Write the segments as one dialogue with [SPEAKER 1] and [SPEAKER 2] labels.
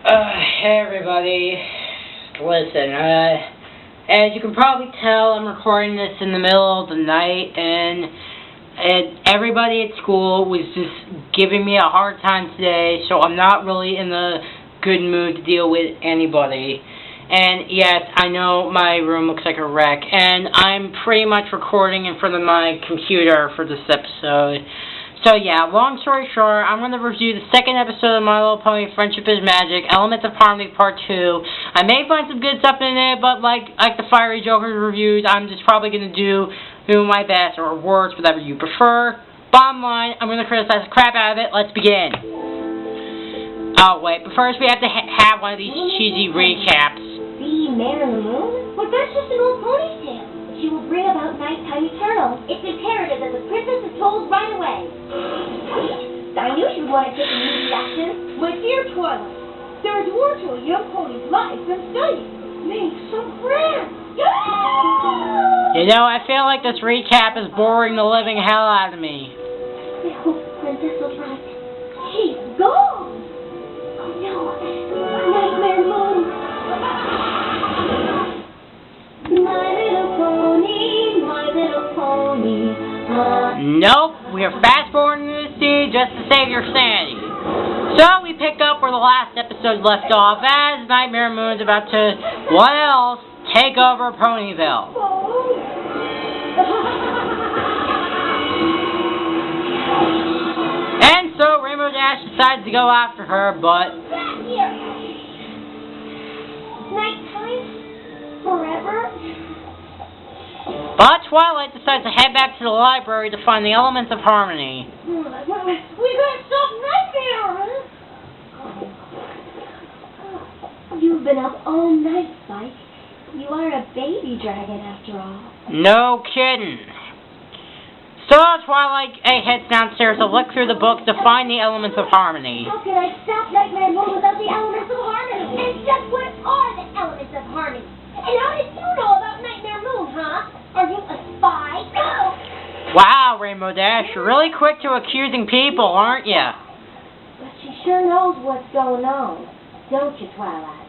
[SPEAKER 1] Hey everybody, listen, as you can probably tell, I'm recording this in the middle of the night, and everybody at school was just giving me a hard time today, so I'm not really in the good mood to deal with anybody. And yes, I know my room looks like a wreck, and I'm pretty much recording in front of my computer for this episode. So yeah, long story short, I'm going to review the second episode of My Little Pony Friendship is Magic, Elements of Harmony Part 2. I may find some good stuff in it, but like the Fiery Joker reviews, I'm just probably going to do my best, or worse, whatever you prefer. Bottom line, I'm going to criticize the crap out of it. Let's begin. Oh wait, but first we have to have one of these cheesy recaps.
[SPEAKER 2] The Man in the Moon? Well, that's just an old pony's tale. She will bring about nighttime eternal. It's imperative that the princess is told right away. I knew she would want to take immediate action. My dear Twilight, there is more to a young pony's life than studying. Make some friends.
[SPEAKER 1] You know, I feel like this recap is boring the living hell out of me.
[SPEAKER 2] I hope the princess was right. She's gone. Oh no, Nightmare Moon. My little pony.
[SPEAKER 1] Nope, we are fast forwarding the scene just to save your sanity. So we pick up where the last episode left off, as Nightmare Moon's about to, what else, take over Ponyville. And so Rainbow Dash decides to go after her, but
[SPEAKER 2] nighttime? Forever?
[SPEAKER 1] But Twilight decides to head back to the library to find the Elements of Harmony.
[SPEAKER 2] We gotta stop Nightmare! You've been up all night, Spike. You are a baby dragon after all.
[SPEAKER 1] No kidding. So Twilight heads downstairs to look through the book to find the Elements of Harmony.
[SPEAKER 2] How can I stop Nightmare Moon without the Elements of Harmony? And just what are the Elements of Harmony? And how did you know about Nightmare Moon, huh? Are you a spy?
[SPEAKER 1] Wow, Rainbow Dash, you're really quick to accusing people, aren't you?
[SPEAKER 2] But she sure knows what's going on, don't you, Twilight?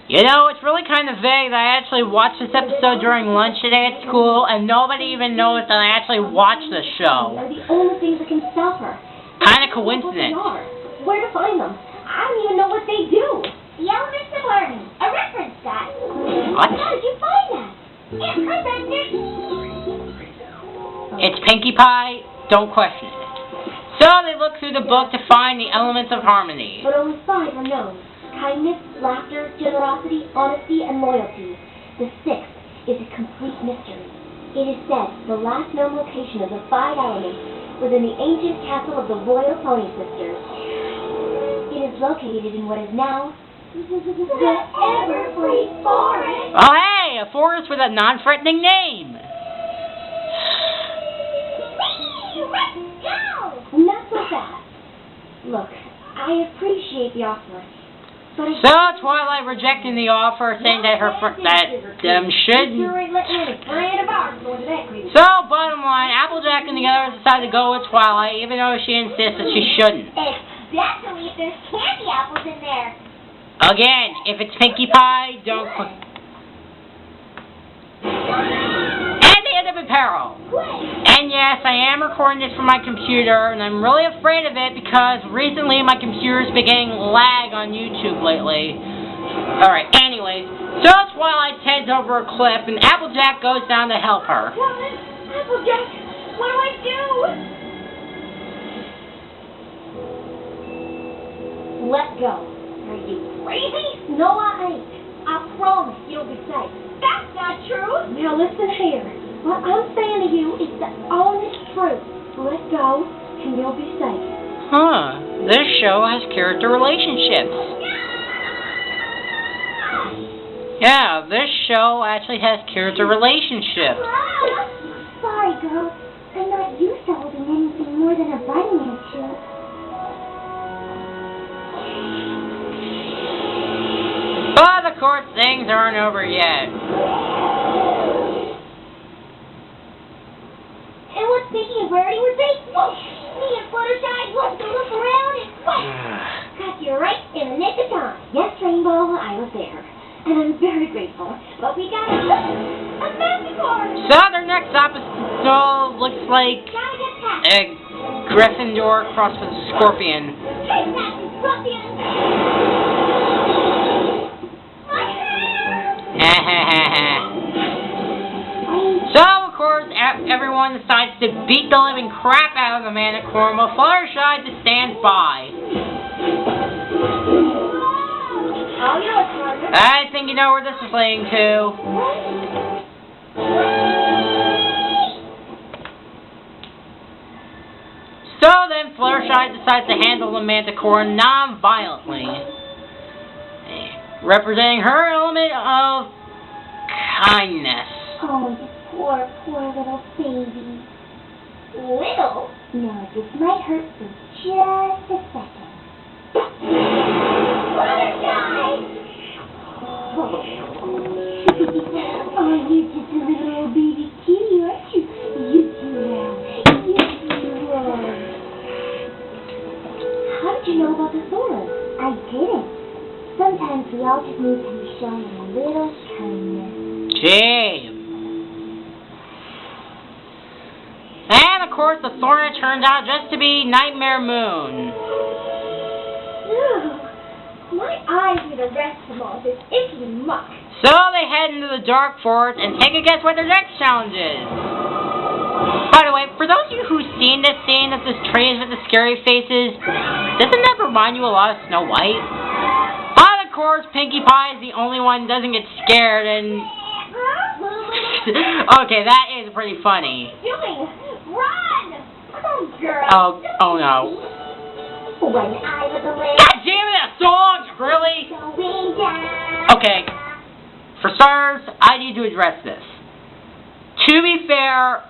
[SPEAKER 1] You know, it's really kind of vague that I actually watched this episode during lunch today at school, and nobody even knows that I actually watched the show.
[SPEAKER 2] They're the only things that can stop her.
[SPEAKER 1] Kind of coincidence.
[SPEAKER 2] Where to find them? I don't even know what they do. The Elements of Harmony, a reference guide.
[SPEAKER 1] What?
[SPEAKER 2] How did you find that? It's presented.
[SPEAKER 1] It's Pinkie Pie, don't question it. So they look through the book to find the Elements of Harmony.
[SPEAKER 2] But only 5 are known. Kindness, laughter, generosity, honesty, and loyalty. The 6th is a complete mystery. It is said the last known location of the 5 elements was in the ancient castle of the Royal Pony Sisters. It is located in what is now the Evergreen Forest.
[SPEAKER 1] Oh hey, a forest with a non-threatening name.
[SPEAKER 2] Let's go! Not so fast. Look, I appreciate the offer.
[SPEAKER 1] So Twilight rejecting the offer, saying that shouldn't. So bottom line, Applejack and the others decide to go with Twilight, even though she insists that she shouldn't.
[SPEAKER 2] Especially if there's candy apples in there.
[SPEAKER 1] Again, if it's Pinkie Pie, don't. And they end up in peril. And yes, I am recording this from my computer, and I'm really afraid of it because recently my computer's been getting lag on YouTube lately. Alright, anyways, so Twilight heads over a cliff, and Applejack goes down to help her.
[SPEAKER 2] Applejack, what do I do? Let go. Are you crazy? No, I ain't. I promise you'll be safe. That's not true. Now listen here. What I'm saying to you is the honest truth. Let go, and you'll be safe.
[SPEAKER 1] Huh. This show has character relationships. Yeah, this show actually has character relationships.
[SPEAKER 2] Sorry, girl. I'm not used to holding anything more than a bunny in a shoe.
[SPEAKER 1] But of course, things aren't over yet.
[SPEAKER 2] And what's speaking of rarity was they? Me and Fluttershy was to look around and got you right in the nick of time. there. And I'm very grateful. But we got a manticore!
[SPEAKER 1] So their next episode looks like a Gryffindor crossed with a scorpion.
[SPEAKER 2] Take that, ruffian! My hand!
[SPEAKER 1] So, of course, everyone decides to beat the living crap out of the Manticore, while Fluttershy just stands by.
[SPEAKER 2] Oh, you're a partner.
[SPEAKER 1] I think you know where this is leading to. So then, Fluttershy decides to handle the Manticore non-violently, representing her element of kindness.
[SPEAKER 2] Oh, you poor, poor little baby. Little? No, this might hurt for just a second. Fluttershy! Oh, you're just a little baby kitty, aren't you? You do well. You do well. How did you know about the thorns? I didn't. Sometimes we all just need to be shown a little kindness.
[SPEAKER 1] Gee. And, of course, the Thornet turns out just to be Nightmare Moon.
[SPEAKER 2] My eyes need a rest from all this icky muck.
[SPEAKER 1] So they head into the Dark Forest and take a guess what their next challenge is. By the way, for those of you who've seen this scene of this tree with the scary faces, doesn't that remind you a lot of Snow White? But, of course, Pinkie Pie is the only one who doesn't get scared and... Okay, that is pretty funny.
[SPEAKER 2] Run! Oh, girl.
[SPEAKER 1] Oh no.
[SPEAKER 2] When I was away.
[SPEAKER 1] God damn it, that song! Really?
[SPEAKER 2] Going down.
[SPEAKER 1] Okay. For starters, I need to address this. To be fair,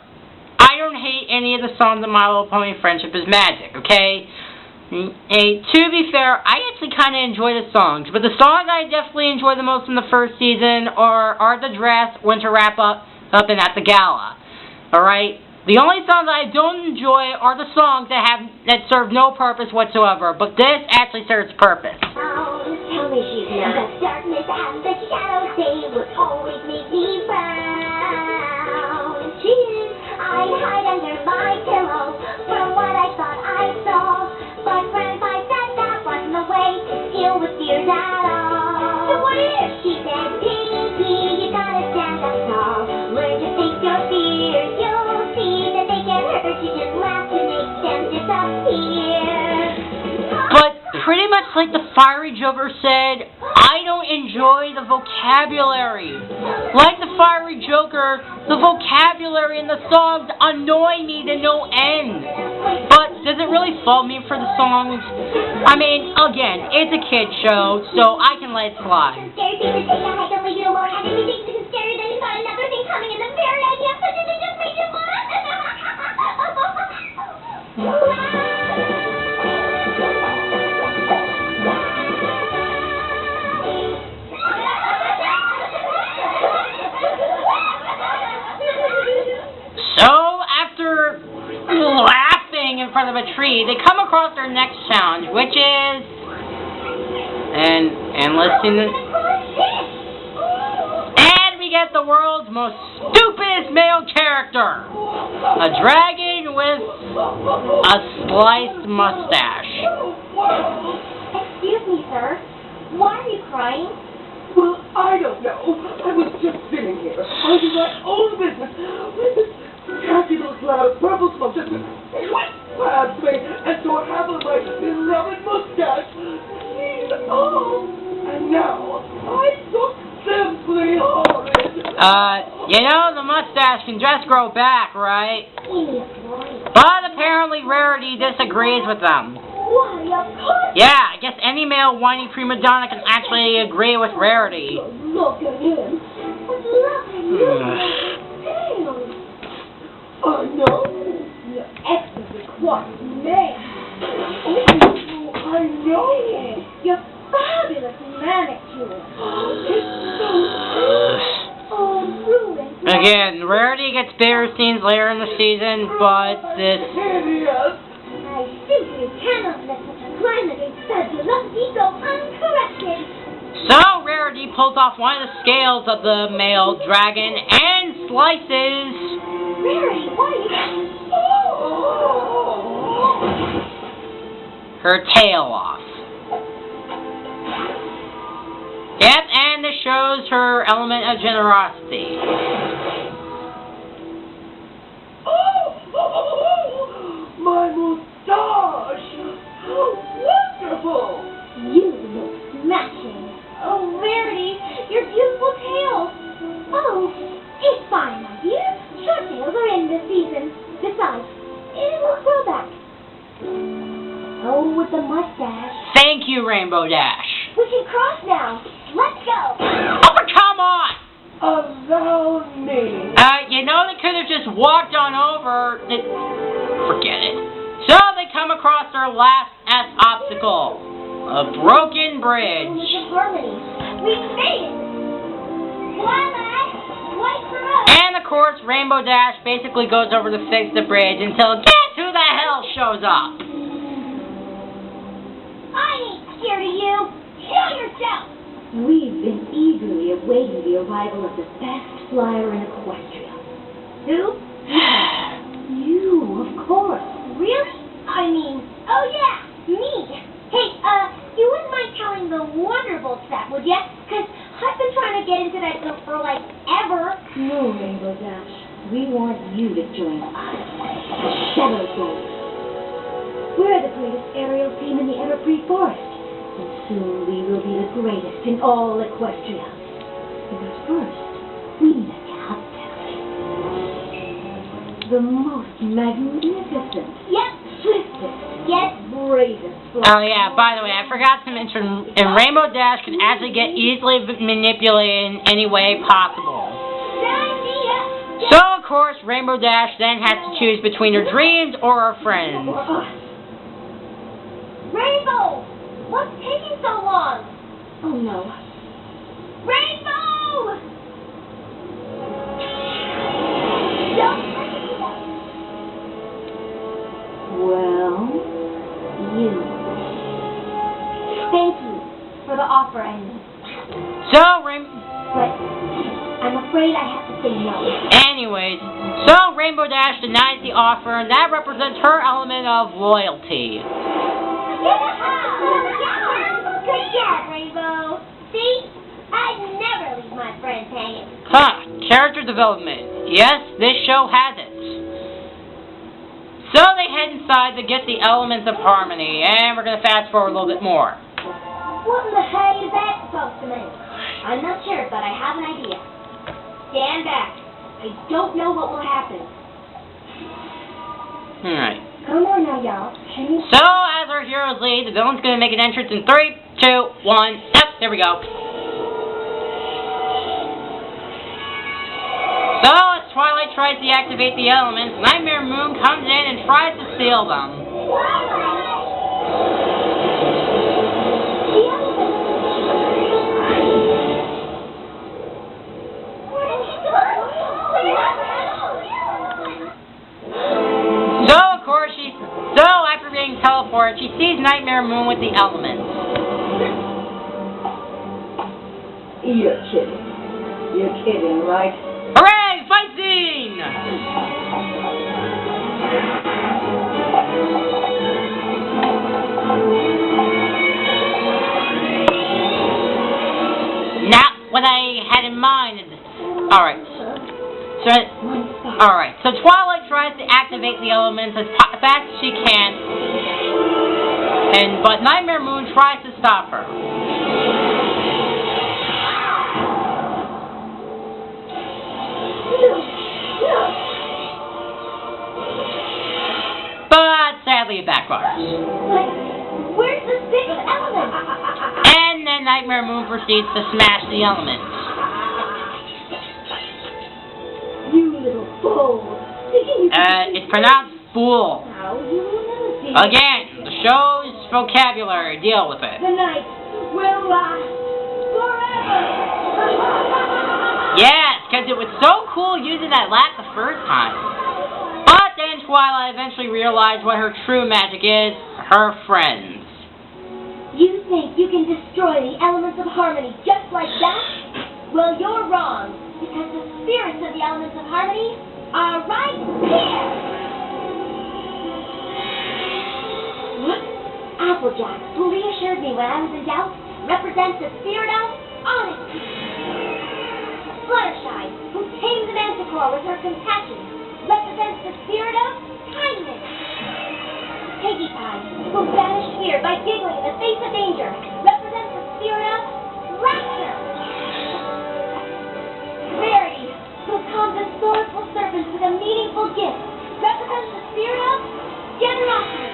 [SPEAKER 1] I don't hate any of the songs of My Little Pony Friendship is Magic, okay? To be fair, I actually kind of enjoy the songs, but the songs I definitely enjoy the most in the first season are The Dress, Winter Wrap Up, and At the Gala. Alright? The only songs I don't enjoy are the songs that serve no purpose whatsoever, but this actually serves purpose.
[SPEAKER 2] Oh, tell me she's not. The darkness and the shadows, they will always make me frown. She is. I'd hide under my pillow from what I thought I saw. But Grandpa said that wasn't the way to deal with fears at all. So what is? She said, Pinkie, you gotta stand up tall. Learn to face your fears. You'll see that they can hurt you. Just laugh to make them disappear.
[SPEAKER 1] But pretty much like the Fiery Joker said, I don't enjoy the vocabulary. Like the Fiery Joker, the vocabulary in the songs annoy me to no end. But does it really fault me for the songs? I mean, again, it's a kid's show, so I can let it slide.
[SPEAKER 2] Scary thing to say, I had to leave you alone. Had anything to scary, then you thought another thing coming, and the very idea of such a thing just made you laugh.
[SPEAKER 1] So, after laughing in front of a tree, they come across their next challenge, which is... And listening to... And we get the world's most stupidest male character. A dragon with a sliced mustache.
[SPEAKER 2] Excuse me, sir. Why are you crying?
[SPEAKER 3] Well, I don't know. I was just sitting here, minding my own business, when this catchy little cloud of purple smoke just whipped past me, and so it happened my beloved mustache. He's off, and now I look simply horrid.
[SPEAKER 1] You know, the mustache can just grow back, right?
[SPEAKER 2] Why,
[SPEAKER 1] But apparently Rarity disagrees with them.
[SPEAKER 2] of course.
[SPEAKER 1] Yeah, I guess any male whiny prima donna can actually agree with Rarity.
[SPEAKER 2] Look at him. Look at him.
[SPEAKER 3] I know.
[SPEAKER 2] Your excellent request, man.
[SPEAKER 3] I know.
[SPEAKER 2] Your fabulous manicure. Oh, ruined.
[SPEAKER 1] Again, Rarity gets bigger scenes later in the season, but this...
[SPEAKER 3] Idiot.
[SPEAKER 2] I simply cannot let such a crime against such a lucky go uncorrected.
[SPEAKER 1] So, Rarity pulls off one of the scales of the male dragon and slices
[SPEAKER 2] Rarity, what are you...
[SPEAKER 1] her tail off. Yep, and this shows her element of generosity.
[SPEAKER 3] My moustache! How wonderful!
[SPEAKER 2] You look smashing. Oh, Rarity, your beautiful tail. Oh, it's fine, my dear. Short tails are in this season. Besides, it will grow back. Oh, with the mustache.
[SPEAKER 1] Thank you, Rainbow Dash.
[SPEAKER 2] We can cross now. Let's go.
[SPEAKER 1] Oh, come on!
[SPEAKER 3] Allow me.
[SPEAKER 1] You know, they could have just walked on over. Forget it. So they come across their last obstacle. A broken bridge.
[SPEAKER 2] We can harmony. We made it. Twilight, wait for us.
[SPEAKER 1] And of course, Rainbow Dash basically goes over to fix the bridge until guess who the hell shows up?
[SPEAKER 2] I ain't scared of you. Show yourself. We've been eagerly awaiting the arrival of the best flyer in Equestria. Who? You, of course. Really? I mean, oh yeah, me. Hey, you wouldn't mind telling the Wonderbolt that, would ya? 'Cause I've been trying to get into that book for, like, ever. No, Rainbow Dash. We want you to join us. The Shadow Bolt. We're the greatest aerial team in the Everfree Forest. And soon we will be the greatest in all Equestria. But first, we need a captain. The most magnificent, yet swiftest, yet bravest.
[SPEAKER 1] Oh yeah, by the way, I forgot to mention, and Rainbow Dash can actually get easily manipulated in any way possible. So of course, Rainbow Dash then has to choose between her dreams or her friends.
[SPEAKER 2] Rainbow! What's taking so long? Oh no. Rainbow! Don't Well, you. Thank you for the offer, I mean.
[SPEAKER 1] So,
[SPEAKER 2] But I'm afraid I have to say no.
[SPEAKER 1] anyways, so Rainbow Dash denies the offer, and that represents her element of loyalty.
[SPEAKER 2] Good job, Rainbow. See? I'd never leave my friends hanging.
[SPEAKER 1] Character development. Yes, this show has it. So they head inside to get the elements of harmony, and we're going to fast forward a little bit more.
[SPEAKER 2] What in the heck is that supposed to mean? I'm not sure, but I have an idea. Stand back. I don't know what will happen.
[SPEAKER 1] Alright.
[SPEAKER 2] Come on now, y'all.
[SPEAKER 1] So, as our heroes lead, the villain's going to make an entrance in 3, 2, 1. Yep, there we go. So, as Twilight tries to deactivate the elements, Nightmare Moon comes in and tries to steal them. So, of course, after being teleported, she sees Nightmare Moon with the elements.
[SPEAKER 3] You're kidding. You're kidding, right?
[SPEAKER 1] Hooray! Fight scene! Not what I had in mind. Alright. So Twilight tries to activate the elements as fast as she can, but Nightmare Moon tries to stop her. But sadly it backfires.
[SPEAKER 2] Where's the sixth element?
[SPEAKER 1] And then Nightmare Moon proceeds to smash the elements.
[SPEAKER 2] You little fool.
[SPEAKER 1] It's pronounced fool.
[SPEAKER 2] How you will see.
[SPEAKER 1] Again, the show's vocabulary. Deal with it.
[SPEAKER 2] The night will last forever.
[SPEAKER 1] Yes, because it was so cool using that laugh the first time. But then Twilight eventually realized what her true magic is, her friends.
[SPEAKER 2] You think you can destroy the elements of harmony just like that? Well, you're wrong, because the spirits of the elements of harmony are right here!
[SPEAKER 3] What?
[SPEAKER 2] Applejack, who reassured me when I was in doubt, represents the spirit of honesty. Fluttershy, who tamed the manticore with her compassion, represents the spirit of kindness. Piggy Pie, who banished fear by giggling in the face of danger, represents the spirit of laughter. Rarity, who calms the sorrowful serpents with a meaningful gift, represents the spirit of generosity.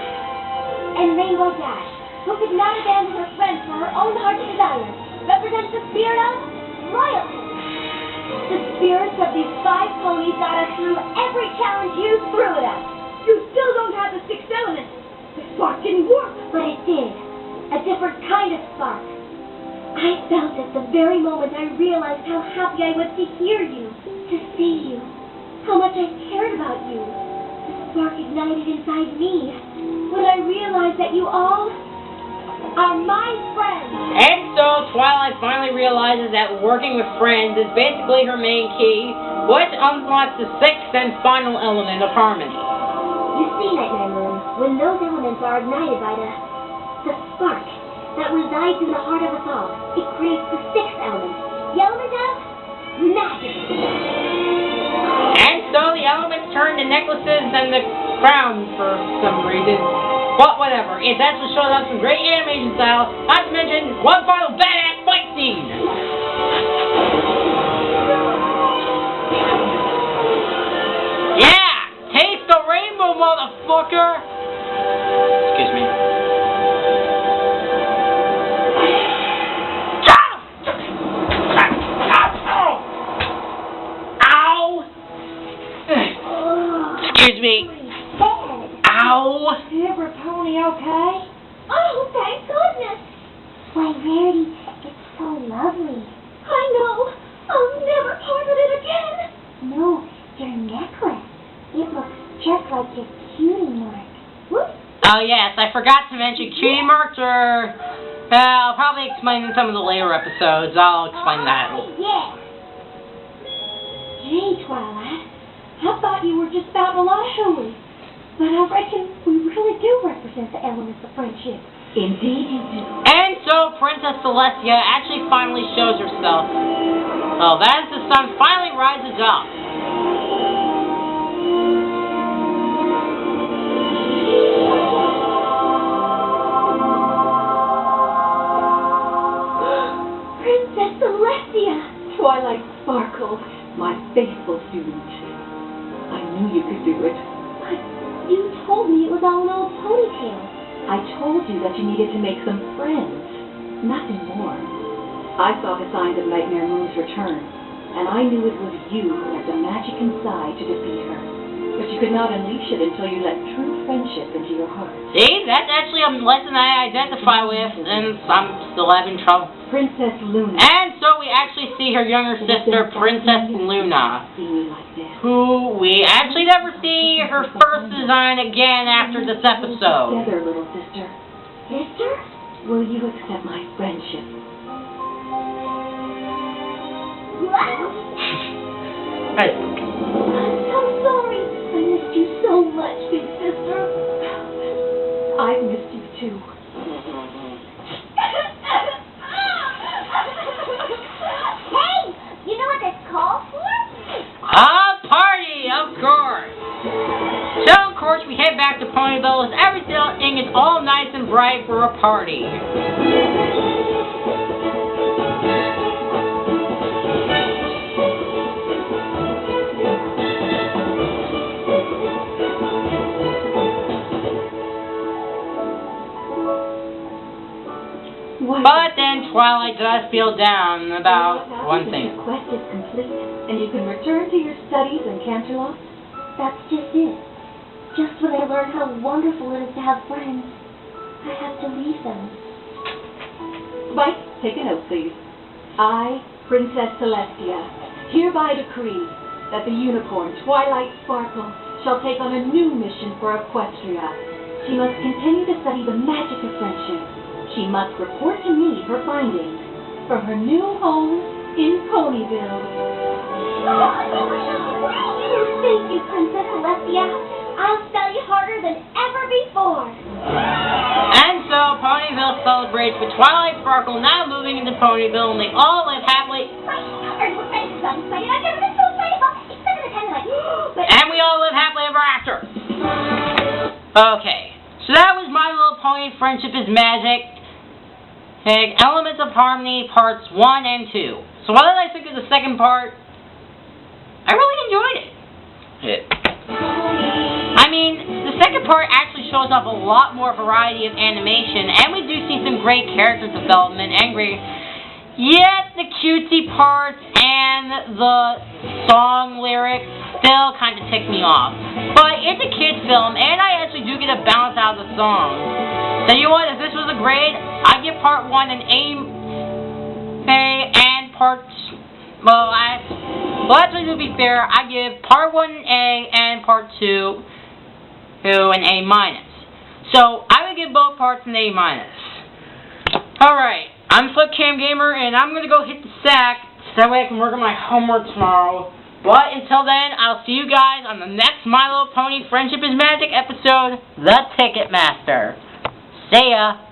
[SPEAKER 2] And Rainbow Dash, who could not abandon her friends for her own heart's desire, represents the spirit of loyalty. The spirits of these 5 ponies got us through every challenge you threw at us.
[SPEAKER 3] You still don't have the 6th element. The spark didn't work.
[SPEAKER 2] But it did. A different kind of spark. I felt it the very moment I realized how happy I was to hear you, to see you, how much I cared about you. The spark ignited inside me when I realized that you all are my friends.
[SPEAKER 1] And so Twilight finally realizes that working with friends is basically her main key, which unlocks the 6th and final element of harmony.
[SPEAKER 2] You see, Night Moon, when those elements are ignited by the spark that resides in the heart of us all, it creates the 6th element, the element of magic.
[SPEAKER 1] And so the elements turn to necklaces and the crowns for some reason. But whatever, it actually shows us some great animation style, not to mention one final badass fight scene! Yeah! Taste the rainbow, motherfucker! Excuse me. Ow! Excuse me. Ow!
[SPEAKER 2] Ever Pony okay? Oh, thank goodness! Why, Rarity, it's so lovely. I know. I'll never part with it again. No, your necklace. It looks just like your cutie mark. Whoops.
[SPEAKER 1] Oh yes, I forgot to mention cutie marks are... I'll probably explain in some of the later episodes. I'll explain that.
[SPEAKER 2] Yeah. Gee, Twilight, I thought you were just about a lot of hooey. But I reckon we really do represent the elements of friendship.
[SPEAKER 3] Indeed you do.
[SPEAKER 1] And so Princess Celestia actually finally shows herself. Well, as the sun finally rises up.
[SPEAKER 2] Princess Celestia!
[SPEAKER 3] Twilight Sparkle, my faithful student. I knew you could do it.
[SPEAKER 2] But you told me it was all an old ponytail.
[SPEAKER 3] I told you that you needed to make some friends. Nothing more. I saw the signs of Nightmare Moon's return, and I knew it was you who had the magic inside to defeat her. But you could not unleash it until you let true friendship into your heart.
[SPEAKER 1] See, that's actually a lesson I identify with, and I'm still having trouble.
[SPEAKER 3] Princess Luna.
[SPEAKER 1] And so we actually see her younger sister, Princess Luna,
[SPEAKER 3] See me like this.
[SPEAKER 1] who we actually never see her first design again after this episode.
[SPEAKER 3] Together, little sister.
[SPEAKER 2] Sister?
[SPEAKER 3] Will you accept my friendship?
[SPEAKER 1] Hey.
[SPEAKER 2] I'm so sorry. I missed you so much, big sister.
[SPEAKER 3] I've missed you too.
[SPEAKER 2] Hey, you know what that's called for?
[SPEAKER 1] A party, of course. So, of course, we head back to Ponyville as everything is all nice and bright for a party. But then Twilight does feel down about one thing.
[SPEAKER 3] Your quest is complete, and you can return to your studies in Canterlot.
[SPEAKER 2] That's just it. Just when I learn how wonderful it is to have friends, I have to leave them.
[SPEAKER 3] Mike, take a note, please. I, Princess Celestia, hereby decree that the unicorn Twilight Sparkle shall take on a new mission for Equestria. She must continue to study the magic of friendship.
[SPEAKER 4] She must report to me her findings from her new home in Ponyville.
[SPEAKER 2] Thank you, Princess Celestia. I'll study harder than ever before.
[SPEAKER 1] And so, Ponyville celebrates with Twilight Sparkle now moving into Ponyville, and they all live happily. And we all live happily ever after. Okay, so that was My Little Pony Friendship is Magic. Okay, Elements of Harmony, parts 1 and 2. So what did I think of the second part? I really enjoyed it. I mean, the second part actually shows off a lot more variety of animation, and we do see some great character development and great... Yet the cutesy parts and the song lyrics still kind of tick me off. But it's a kid's film, and I actually do get a balance out of the song. So you know what, if this was a grade, I'd give part 1 an A, and part... Well, actually to be fair, I give part 1 an A and part 2 an A minus. So I would give both parts an A minus. Alright, I'm FlipCam Gamer, and I'm going to go hit the sack so that way I can work on my homework tomorrow. But until then, I'll see you guys on the next My Little Pony Friendship is Magic episode, The Ticketmaster. See ya!